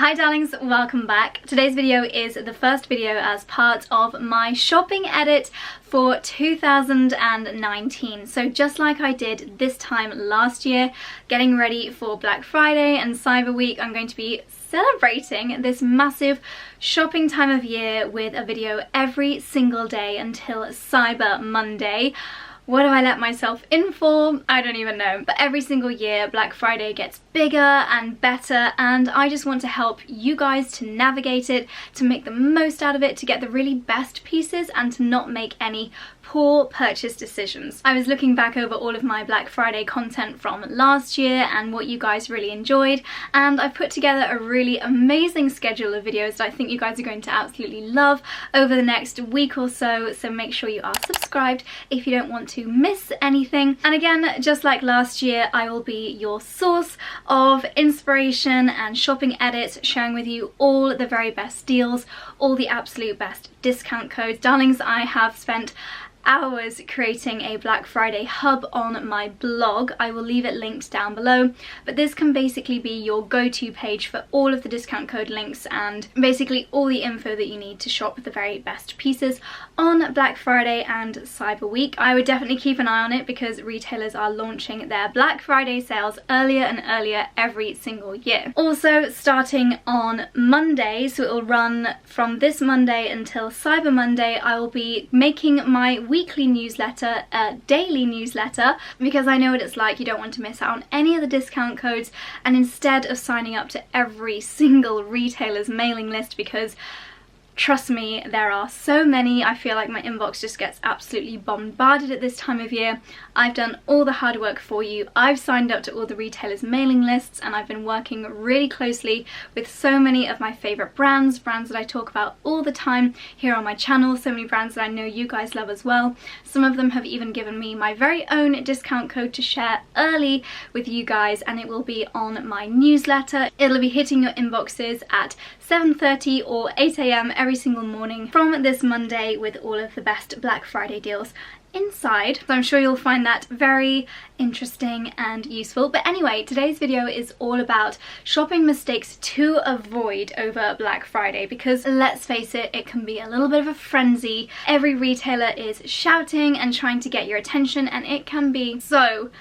Hi darlings, welcome back. Today's video is the first video as part of my shopping edit for 2019. So just like I did this time last year, getting ready for Black Friday and Cyber Week, I'm going to be celebrating this massive shopping time of year with a video every single day until Cyber Monday. What do I let myself in for? I don't even know. But every single year, Black Friday gets bigger and better, and I just want to help you guys to navigate it, to make the most out of it, to get the really best pieces, and to not make any poor purchase decisions. I was looking back over all of my Black Friday content from last year and what you guys really enjoyed, and I've put together a really amazing schedule of videos that I think you guys are going to absolutely love over the next week or so, so make sure you are subscribed if you don't want to miss anything. And again, just like last year, I will be your source of inspiration and shopping edits, sharing with you all the very best deals, all the absolute best discount codes. Darlings, I have spent hours creating a Black Friday hub on my blog. I will leave it linked down below, but this can basically be your go-to page for all of the discount code links and basically all the info that you need to shop the very best pieces on Black Friday and Cyber Week. I would definitely keep an eye on it because retailers are launching their Black Friday sales earlier and earlier every single year. Also, starting on Monday, so it will run from this Monday until Cyber Monday, I will be making my weekly newsletter, daily newsletter, because I know what it's like. You don't want to miss out on any of the discount codes, and instead of signing up to every single retailer's mailing list, because trust me, there are so many, I feel like my inbox just gets absolutely bombarded at this time of year. I've done all the hard work for you. I've signed up to all the retailers' mailing lists, and I've been working really closely with so many of my favourite brands that I talk about all the time here on my channel, so many brands that I know you guys love as well. Some of them have even given me my very own discount code to share early with you guys, and it will be on my newsletter. It'll be hitting your inboxes at 7:30 or 8 AM every single morning from this Monday with all of the best Black Friday deals inside. So I'm sure you'll find that very interesting and useful. But anyway, today's video is all about shopping mistakes to avoid over Black Friday, because let's face it, it can be a little bit of a frenzy. Every retailer is shouting and trying to get your attention, and it can be so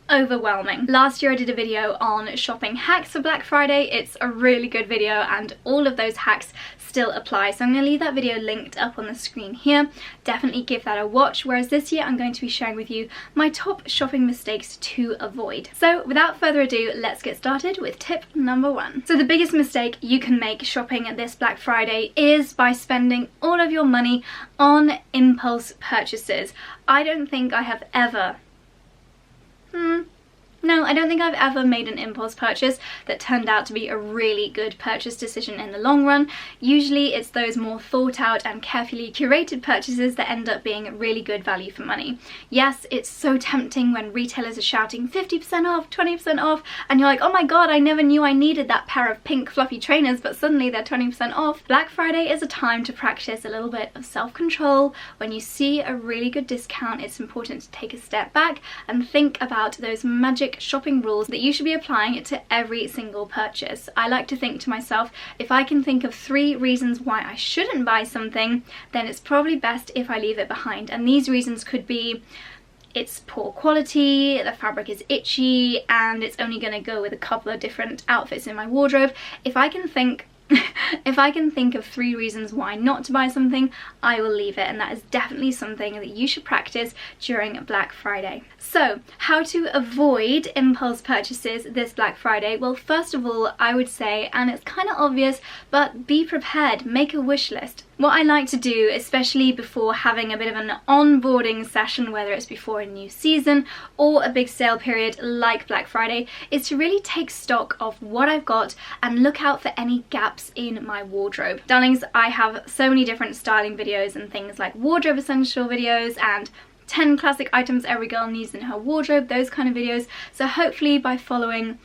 overwhelming. Last year I did a video on shopping hacks for Black Friday. It's a really good video and all of those hacks still apply, so I'm going to leave that video linked up on the screen here. Definitely give that a watch, whereas this year I'm going to be sharing with you my top shopping mistakes to avoid. So without further ado, let's get started with tip number 1. So the biggest mistake you can make shopping this Black Friday is by spending all of your money on impulse purchases. I don't think I have ever No, I don't think I've ever made an impulse purchase that turned out to be a really good purchase decision in the long run. Usually it's those more thought out and carefully curated purchases that end up being really good value for money. Yes, it's so tempting when retailers are shouting 50% off, 20% off, and you're like, oh my god, I never knew I needed that pair of pink fluffy trainers, but suddenly they're 20% off. Black Friday is a time to practice a little bit of self-control. When you see a really good discount, it's important to take a step back and think about those magic shopping rules that you should be applying to every single purchase. I like to think to myself, if I can think of 3 reasons why I shouldn't buy something, then it's probably best if I leave it behind. And these reasons could be it's poor quality, the fabric is itchy, and it's only going to go with a couple of different outfits in my wardrobe. If I can think of 3 reasons why not to buy something, I will leave it, and that is definitely something that you should practice during Black Friday. So, how to avoid impulse purchases this Black Friday? Well, first of all, I would say, and it's kind of obvious, but be prepared, make a wish list. What I like to do, especially before having a bit of an onboarding session, whether it's before a new season or a big sale period like Black Friday, is to really take stock of what I've got and look out for any gaps in my wardrobe. Darlings, I have so many different styling videos and things like wardrobe essential videos and 10 classic items every girl needs in her wardrobe, those kind of videos. So hopefully by following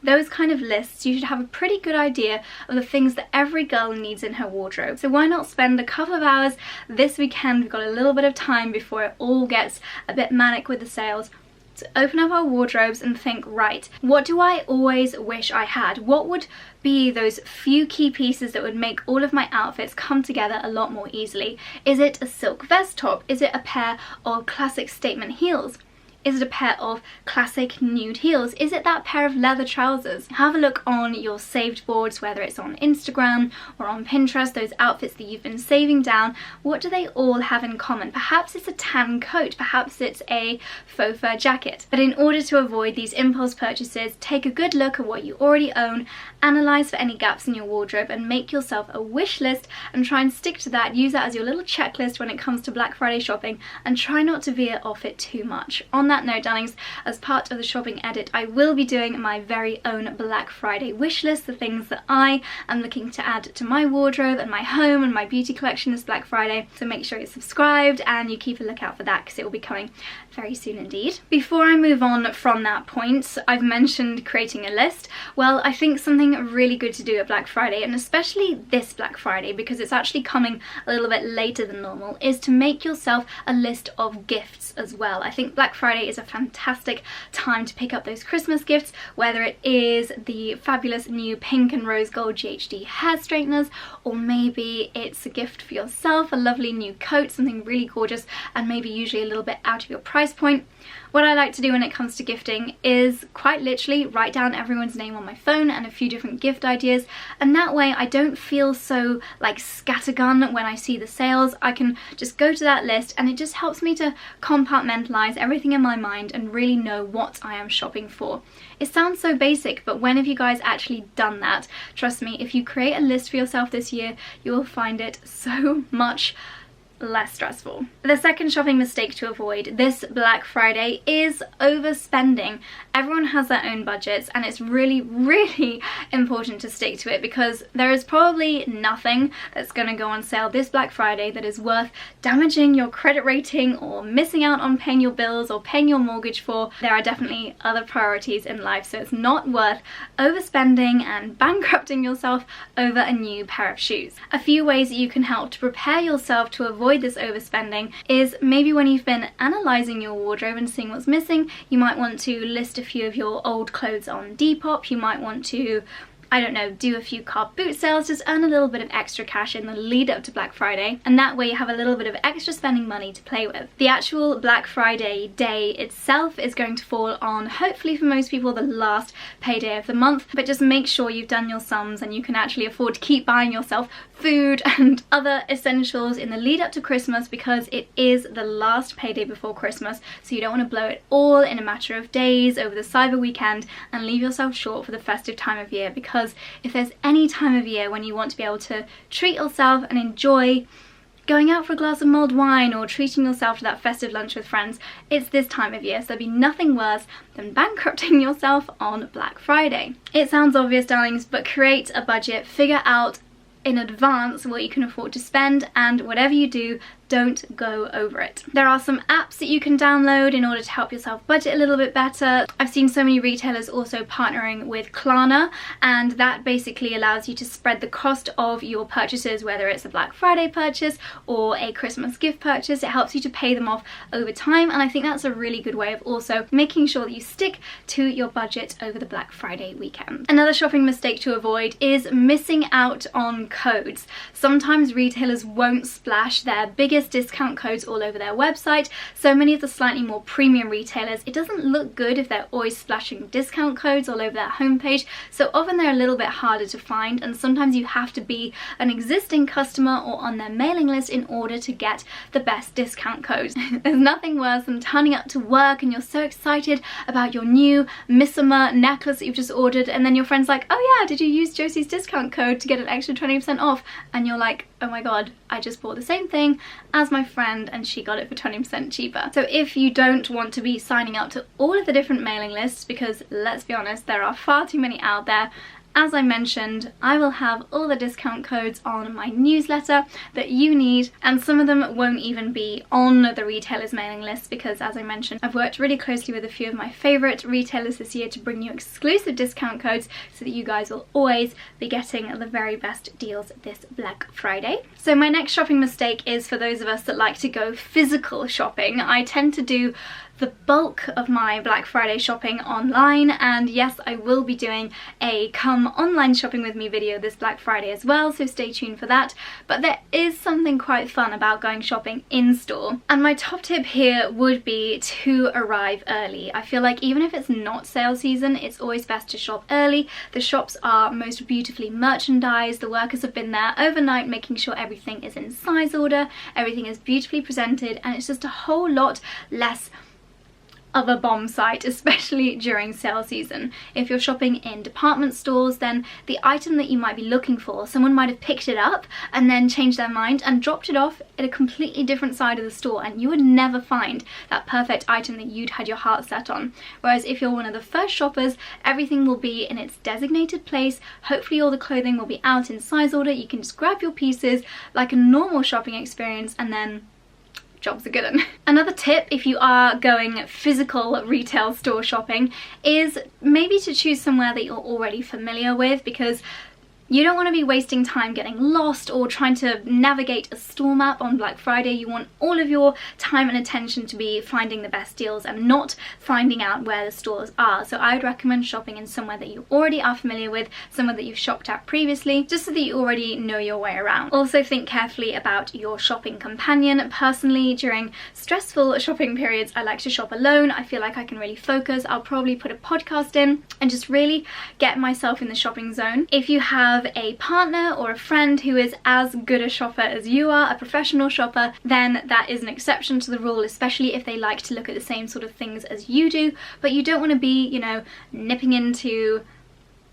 those kind of lists, you should have a pretty good idea of the things that every girl needs in her wardrobe. So why not spend a couple of hours this weekend? We've got a little bit of time before it all gets a bit manic with the sales. to open up our wardrobes and think, right, what do I always wish I had? What would be those few key pieces that would make all of my outfits come together a lot more easily? Is it a silk vest top? Is it a pair of classic statement heels? Is it a pair of classic nude heels? Is it that pair of leather trousers? Have a look on your saved boards, whether it's on Instagram or on Pinterest, those outfits that you've been saving down. What do they all have in common? Perhaps it's a tan coat, perhaps it's a faux fur jacket. But in order to avoid these impulse purchases, take a good look at what you already own, analyze for any gaps in your wardrobe, and make yourself a wish list and try and stick to that. Use that as your little checklist when it comes to Black Friday shopping, and try not to veer off it too much. On that note, darlings, as part of the shopping edit, I will be doing my very own Black Friday wish list, the things that I am looking to add to my wardrobe and my home and my beauty collection this Black Friday. So make sure you're subscribed and you keep a lookout for that, because it will be coming very soon indeed. Before I move on from that point, I've mentioned creating a list. Well, I think something really good to do at Black Friday, and especially this Black Friday because it's actually coming a little bit later than normal, is to make yourself a list of gifts as well. I think Black Friday is a fantastic time to pick up those Christmas gifts, whether it is the fabulous new pink and rose gold GHD hair straighteners, or maybe it's a gift for yourself, a lovely new coat, something really gorgeous and maybe usually a little bit out of your price point. What I like to do when it comes to gifting is quite literally write down everyone's name on my phone and a few different gift ideas, and that way I don't feel so like scattergun when I see the sales. I can just go to that list and it just helps me to compartmentalize everything in my mind and really know what I am shopping for. It sounds so basic, but when have you guys actually done that? Trust me, if you create a list for yourself this year, you will find it so much less stressful. The second shopping mistake to avoid this Black Friday is overspending. Everyone has their own budgets, and it's really, really important to stick to it, because there is probably nothing that's going to go on sale this Black Friday that is worth damaging your credit rating or missing out on paying your bills or paying your mortgage for. There are definitely other priorities in life, so it's not worth overspending and bankrupting yourself over a new pair of shoes. A few ways that you can help to prepare yourself to avoid this overspending is maybe when you've been analysing your wardrobe and seeing what's missing, you might want to list a few of your old clothes on Depop. You might want to, I don't know, do a few car boot sales, just earn a little bit of extra cash in the lead up to Black Friday, and that way you have a little bit of extra spending money to play with. The actual Black Friday day itself is going to fall on, hopefully for most people, the last payday of the month, but just make sure you've done your sums and you can actually afford to keep buying yourself food and other essentials in the lead up to Christmas, because it is the last payday before Christmas, so you don't want to blow it all in a matter of days over the cyber weekend and leave yourself short for the festive time of year. Because if there's any time of year when you want to be able to treat yourself and enjoy going out for a glass of mulled wine or treating yourself to that festive lunch with friends, it's this time of year, so there'd be nothing worse than bankrupting yourself on Black Friday. It sounds obvious, darlings, but create a budget, figure out in advance what you can afford to spend, and whatever you do, don't go over it. There are some apps that you can download in order to help yourself budget a little bit better. I've seen so many retailers also partnering with Klarna, and that basically allows you to spread the cost of your purchases, whether it's a Black Friday purchase or a Christmas gift purchase. It helps you to pay them off over time, and I think that's a really good way of also making sure that you stick to your budget over the Black Friday weekend. Another shopping mistake to avoid is missing out on codes. Sometimes retailers won't splash their biggest discount codes all over their website. So many of the slightly more premium retailers, it doesn't look good if they're always splashing discount codes all over their homepage, so often they're a little bit harder to find, and sometimes you have to be an existing customer or on their mailing list in order to get the best discount codes. There's nothing worse than turning up to work and you're so excited about your new Midsummer necklace that you've just ordered, and then your friend's like, oh yeah, did you use Josie's discount code to get an extra 20% off? And you're like, oh my god, I just bought the same thing as my friend and she got it for 20% cheaper. So if you don't want to be signing up to all of the different mailing lists, because let's be honest, there are far too many out there, as I mentioned, I will have all the discount codes on my newsletter that you need, and some of them won't even be on the retailer's mailing list because, as I mentioned, I've worked really closely with a few of my favourite retailers this year to bring you exclusive discount codes so that you guys will always be getting the very best deals this Black Friday. So my next shopping mistake is for those of us that like to go physical shopping. I tend to do the bulk of my Black Friday shopping online, and yes, I will be doing a come online shopping with me video this Black Friday as well, so stay tuned for that. But there is something quite fun about going shopping in store, and my top tip here would be to arrive early. I feel like even if it's not sale season, it's always best to shop early. The shops are most beautifully merchandised, the workers have been there overnight making sure everything is in size order, everything is beautifully presented, and it's just a whole lot less of a bomb site, especially during sale season. If you're shopping in department stores, then the item that you might be looking for, someone might have picked it up and then changed their mind and dropped it off at a completely different side of the store, and you would never find that perfect item that you'd had your heart set on. Whereas if you're one of the first shoppers, everything will be in its designated place. Hopefully all the clothing will be out in size order. You can just grab your pieces like a normal shopping experience, and then job's a good one. Another tip if you are going physical retail store shopping is maybe to choose somewhere that you're already familiar with, because you don't want to be wasting time getting lost or trying to navigate a store map on Black Friday. You want all of your time and attention to be finding the best deals and not finding out where the stores are. So I would recommend shopping in somewhere that you already are familiar with, somewhere that you've shopped at previously, just so that you already know your way around. Also think carefully about your shopping companion. Personally, during stressful shopping periods, I like to shop alone. I feel like I can really focus. I'll probably put a podcast in and just really get myself in the shopping zone. If you have a partner or a friend who is as good a shopper as you are, a professional shopper, then that is an exception to the rule, especially if they like to look at the same sort of things as you do. But you don't want to be, you know, nipping into,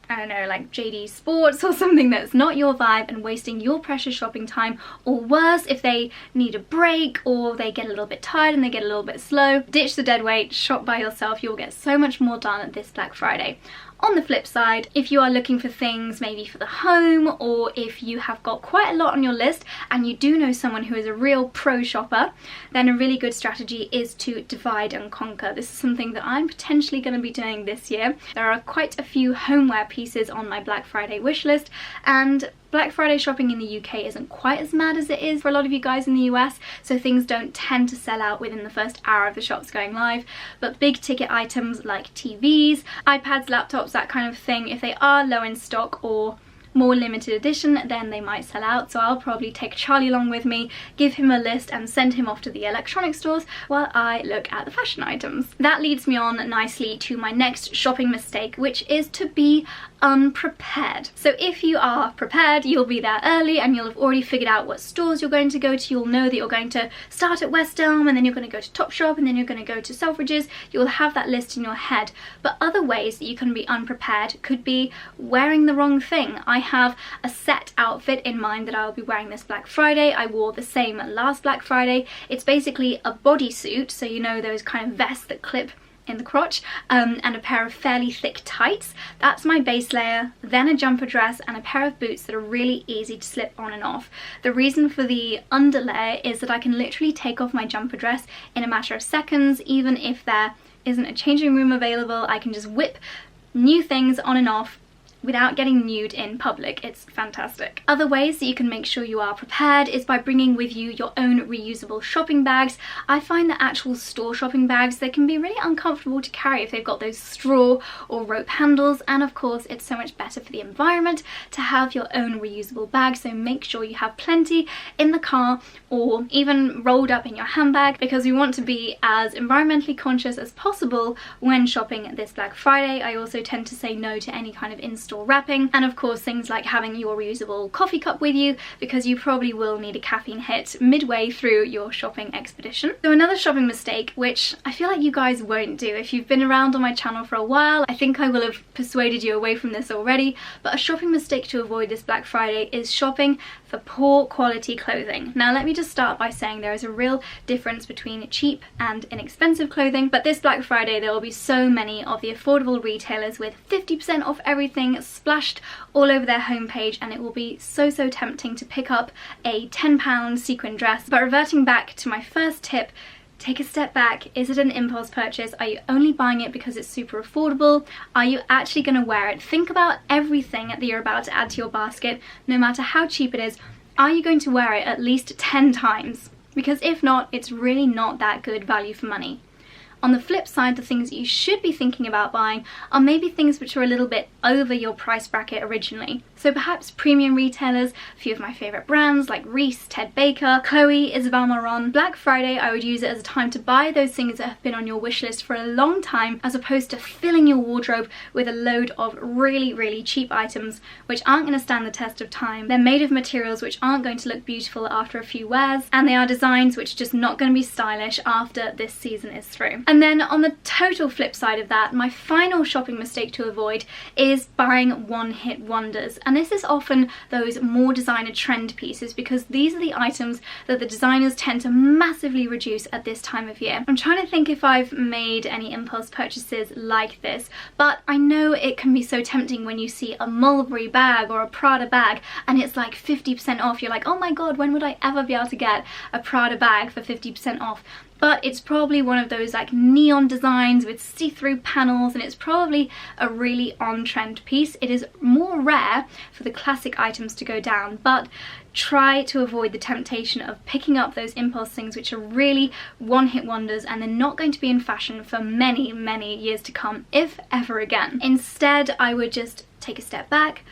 I don't know, like JD Sports or something that's not your vibe and wasting your precious shopping time. Or worse, if they need a break or they get a little bit tired and they get a little bit slow, ditch the dead weight, shop by yourself. You'll get so much more done at this Black Friday. On the flip side, if you are looking for things maybe for the home, or if you have got quite a lot on your list and you do know someone who is a real pro shopper, then a really good strategy is to divide and conquer. This is something that I'm potentially going to be doing this year. There are quite a few homeware pieces on my Black Friday wish list, and Black Friday shopping in the UK isn't quite as mad as it is for a lot of you guys in the US, so things don't tend to sell out within the first hour of the shops going live. But big ticket items like TVs, iPads, laptops, that kind of thing, if they are low in stock or more limited edition, then they might sell out. So I'll probably take Charlie along with me, give him a list and send him off to the electronic stores while I look at the fashion items. That leads me on nicely to my next shopping mistake, which is to be unprepared. So if you are prepared, you'll be there early and you'll have already figured out what stores you're going to go to. You'll know that you're going to start at West Elm and then you're going to go to Topshop and then you're going to go to Selfridges. You'll have that list in your head. But other ways that you can be unprepared could be wearing the wrong thing. I have a set outfit in mind that I'll be wearing this Black Friday. I wore the same last Black Friday. It's basically a bodysuit, so you know those kind of vests that clip in the crotch, and a pair of fairly thick tights. That's my base layer, then a jumper dress and a pair of boots that are really easy to slip on and off. The reason for the underlayer is that I can literally take off my jumper dress in a matter of seconds. Even if there isn't a changing room available, I can just whip new things on and off without getting nude in public. It's fantastic. Other ways that you can make sure you are prepared is by bringing with you your own reusable shopping bags. I find that actual store shopping bags, they can be really uncomfortable to carry if they've got those straw or rope handles, and of course it's so much better for the environment to have your own reusable bag, so make sure you have plenty in the car or even rolled up in your handbag, because we want to be as environmentally conscious as possible when shopping this Black Friday. I also tend to say no to any kind of in-store wrapping, and of course things like having your reusable coffee cup with you, because you probably will need a caffeine hit midway through your shopping expedition. So another shopping mistake, which I feel like you guys won't do if you've been around on my channel for a while, I think I will have persuaded you away from this already, but a shopping mistake to avoid this Black Friday is shopping for poor quality clothing. Now let me just start by saying there is a real difference between cheap and inexpensive clothing, but this Black Friday there will be so many of the affordable retailers with 50% off everything splashed all over their homepage, and it will be so tempting to pick up a £10 sequin dress. But reverting back to my first tip, take a step back. Is it an impulse purchase? Are you only buying it because it's super affordable? Are you actually going to wear it? Think about everything that you're about to add to your basket, no matter how cheap it is. Are you going to wear it at least 10 times? Because if not, it's really not that good value for money. On the flip side, the things that you should be thinking about buying are maybe things which are a little bit over your price bracket originally. So perhaps premium retailers, a few of my favourite brands like Reiss, Ted Baker, Chloe, Isabel Marant. Black Friday, I would use it as a time to buy those things that have been on your wish list for a long time, as opposed to filling your wardrobe with a load of really cheap items which aren't going to stand the test of time. They're made of materials which aren't going to look beautiful after a few wears, and they are designs which are just not going to be stylish after this season is through. And then on the total flip side of that, my final shopping mistake to avoid is buying one-hit wonders. And this is often those more designer trend pieces, because these are the items that the designers tend to massively reduce at this time of year. I'm trying to think if I've made any impulse purchases like this, but I know it can be so tempting when you see a Mulberry bag or a Prada bag and it's like 50% off. You're like, oh my god, when would I ever be able to get a Prada bag for 50% off? But it's probably one of those like neon designs with see-through panels, and it's probably a really on-trend piece. It is more rare for the classic items to go down, but try to avoid the temptation of picking up those impulse things which are really one-hit wonders and they're not going to be in fashion for many years to come, if ever again. Instead, I would just take a step back,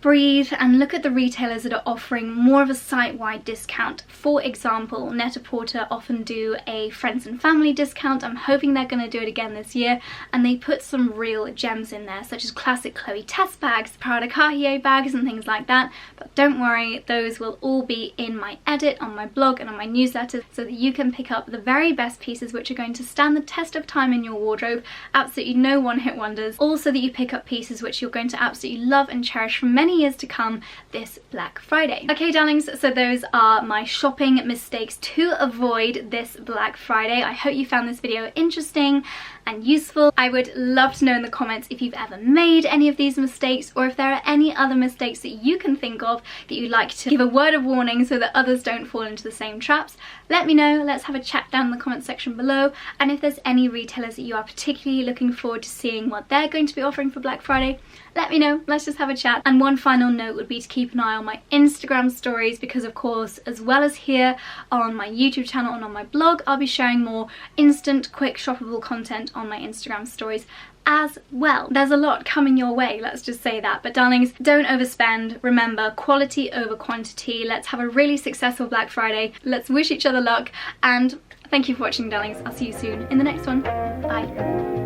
breathe, and look at the retailers that are offering more of a site-wide discount. For example, Net-a-Porter often do a friends and family discount. I'm hoping they're going to do it again this year, and they put some real gems in there, such as classic Chloe Tess bags, Prada Cartier bags and things like that. But don't worry, those will all be in my edit on my blog and on my newsletter, so that you can pick up the very best pieces which are going to stand the test of time in your wardrobe. Absolutely no one-hit wonders. Also that you pick up pieces which you're going to absolutely love and cherish for many years to come this Black Friday. Okay darlings, so those are my shopping mistakes to avoid this Black Friday. I hope you found this video interesting and useful. I would love to know in the comments if you've ever made any of these mistakes, or if there are any other mistakes that you can think of that you'd like to give a word of warning so that others don't fall into the same traps. Let me know, let's have a chat down in the comment section below. And if there's any retailers that you are particularly looking forward to seeing what they're going to be offering for Black Friday, let me know, let's just have a chat. And one final note would be to keep an eye on my Instagram stories, because of course, as well as here on my YouTube channel and on my blog, I'll be sharing more instant, quick, shoppable content on my Instagram stories as well. There's a lot coming your way, let's just say that. But darlings, don't overspend. Remember, quality over quantity. Let's have a really successful Black Friday. Let's wish each other luck, and thank you for watching, darlings. I'll see you soon in the next one. Bye.